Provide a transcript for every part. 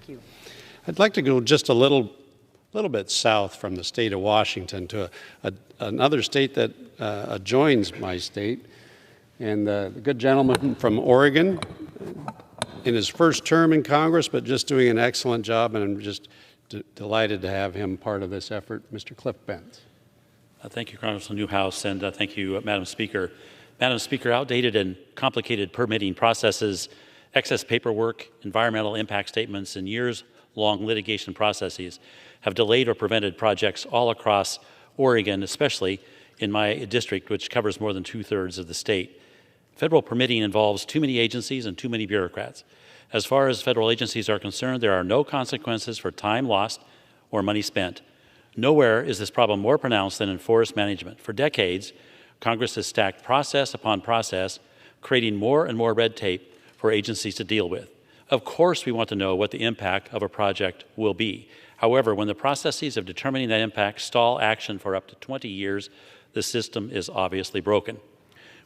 Thank you. I'd like to go just a little bit south from the state of Washington to another state that adjoins my state. And the good gentleman from Oregon, in his first term in Congress, but just doing an excellent job, and I'm just delighted to have him part of this effort, Mr. Cliff Bentz. Thank you, Congressman Newhouse, and thank you, Madam Speaker. Madam Speaker, outdated and complicated permitting processes, excess paperwork, environmental impact statements, and years-long litigation processes have delayed or prevented projects all across Oregon, especially in my district, which covers more than 2/3 of the state. Federal permitting involves too many agencies and too many bureaucrats. As far as federal agencies are concerned, there are no consequences for time lost or money spent. Nowhere is this problem more pronounced than in forest management. For decades, Congress has stacked process upon process, creating more and more red tape for agencies to deal with. Of course, we want to know what the impact of a project will be. However, when the processes of determining that impact stall action for up to 20 years, the system is obviously broken.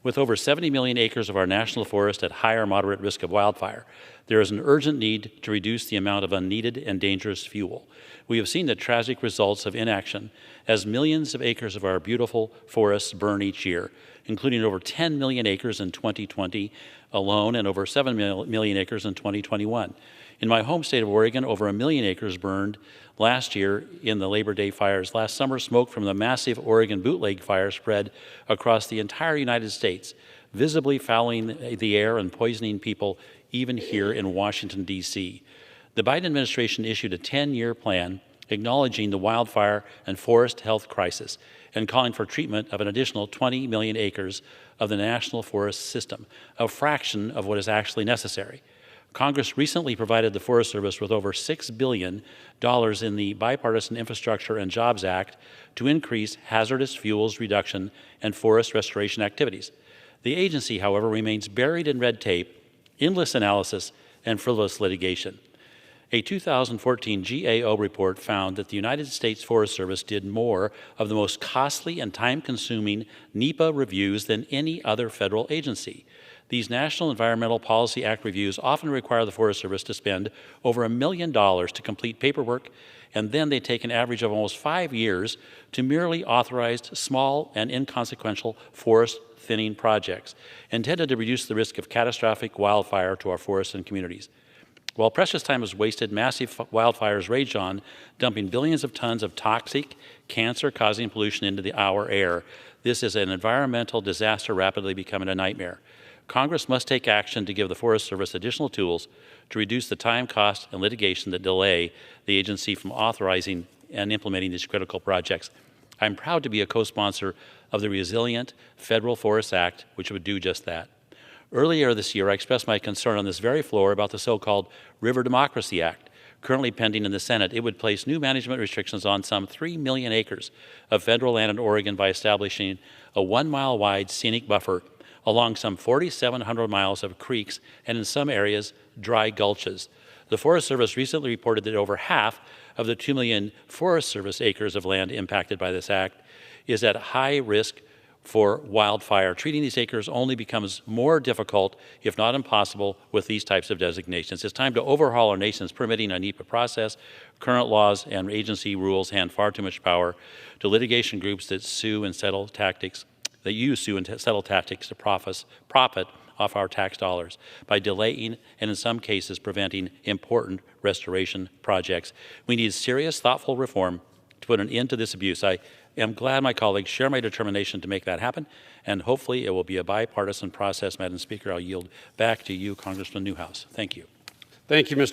With over 70 million acres of our national forest at high or moderate risk of wildfire, there is an urgent need to reduce the amount of unneeded and dangerous fuel. We have seen the tragic results of inaction as millions of acres of our beautiful forests burn each year, including over 10 million acres in 2020 alone and over 7 million acres in 2021. In my home state of Oregon, over 1 million acres burned last year in the Labor Day fires. Last summer, smoke from the massive Oregon bootleg fire spread across the entire United States, visibly fouling the air and poisoning people even here in Washington, D.C. The Biden administration issued a 10-year plan acknowledging the wildfire and forest health crisis and calling for treatment of an additional 20 million acres of the national forest system, a fraction of what is actually necessary. Congress recently provided the Forest Service with over $6 billion in the Bipartisan Infrastructure and Jobs Act to increase hazardous fuels reduction and forest restoration activities. The agency, however, remains buried in red tape, endless analysis, and frivolous litigation. A 2014 GAO report found that the United States Forest Service did more of the most costly and time-consuming NEPA reviews than any other federal agency. These National Environmental Policy Act reviews often require the Forest Service to spend over $1 million to complete paperwork, and then they take an average of almost 5 years to merely authorize small and inconsequential forest thinning projects intended to reduce the risk of catastrophic wildfire to our forests and communities. While precious time is wasted, massive wildfires rage on, dumping billions of tons of toxic, cancer-causing pollution into our air. This is an environmental disaster rapidly becoming a nightmare. Congress must take action to give the Forest Service additional tools to reduce the time, cost, and litigation that delay the agency from authorizing and implementing these critical projects. I'm proud to be a co-sponsor of the Resilient Federal Forest Act, which would do just that. Earlier this year, I expressed my concern on this very floor about the so-called River Democracy Act, currently pending in the Senate. It would place new management restrictions on some 3 million acres of federal land in Oregon by establishing a 1-mile-wide scenic buffer along some 4,700 miles of creeks and in some areas, dry gulches. The Forest Service recently reported that over half of the 2 million Forest Service acres of land impacted by this act is at high risk for wildfire. Treating these acres only becomes more difficult, if not impossible, with these types of designations. It's time to overhaul our nation's permitting and NEPA process. Current laws and agency rules hand far too much power to litigation groups that sue and settle tactics to profit off our tax dollars by delaying and in some cases preventing important restoration projects. We need serious, thoughtful reform to put an end to this abuse. I am glad my colleagues share my determination to make that happen, and hopefully it will be a bipartisan process. Madam Speaker, I'll yield back to you, Congressman Newhouse. Thank you. Thank you, Mr.